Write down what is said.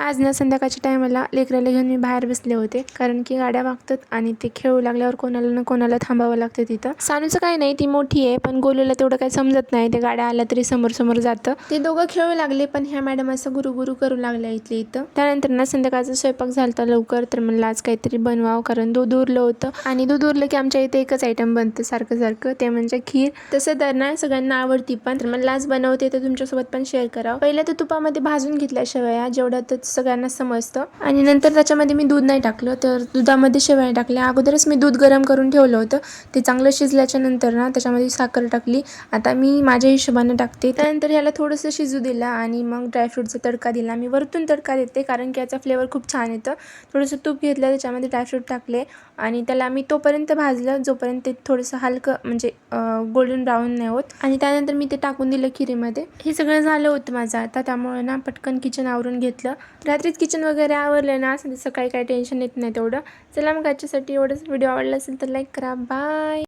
आज ना संध्याकाळच्या टायमाला लेकराला घेऊन मी बाहेर बसले होते, कारण की गाड्या मागतात आणि ते खेळू लागल्यावर कोणाला ना कोणाला थांबावं लागतं तिथं. सानूचं काही नाही, ती मोठी आहे, पण गोलूला तेवढं काही समजत नाही. ते गाड्या आल्या तरी समोर समोर जातं. ते दोघं खेळू लागले, पण ह्या मॅडम असं गुरु करू लागल्या इथले इथं. त्यानंतर ना संध्याकाळचा स्वयंपाक झालता लवकर, तर म्हणलं आज काहीतरी बनवावं, कारण दूध उरलं होतं. आणि दूध उरलं की आमच्या इथे एकच आयटम बनतं सारखं, ते म्हणजे खीर. तसं तर ना सगळ्यांना आवडती, पण तर म्हणलं आज बनवते तर तुमच्यासोबत पण शेअर करावं. पहिलं तर तुपामध्ये भाजून घेतल्या शेवया, जेवढ्या तर सगळ्यांना समजतं. आणि नंतर त्याच्यामध्ये मी दूध नाही टाकलं, तर दुधामध्ये शेवया टाकल्या. अगोदरच मी दूध गरम करून ठेवलं होतं. ते चांगलं शिजल्याच्या नंतर ना त्याच्यामध्ये साखर टाकली. आता मी माझ्या हिशोबाने टाकते. त्यानंतर ह्याला थोडंसं शिजू दिलं आणि मग ड्रायफ्रूटचा तडका दिला. मी वरतून तडका देते, कारण की याचा फ्लेवर खूप छान येतं. थोडंसं तूप घेतलं, त्याच्यामध्ये ड्रायफ्रूट टाकले आणि त्याला मी तोपर्यंत भाजलं जोपर्यंत ते थोडंसं हलकं म्हणजे गोल्डन ब्राऊन नाही होत. आणि त्यानंतर मी ते टाकून दिलं खिरीमध्ये. हे सगळं झालं होतं माझं आता, त्यामुळे ना पटकन किचन आवरून घेतलं. रात्रीच किचन वगैरे आवरलं ना, सकाळी काही टेन्शन येत नाही तेवढं. चला मग आजच्यासाठी एवढंच. व्हिडिओ आवडला असेल तर लाईक करा. बाय.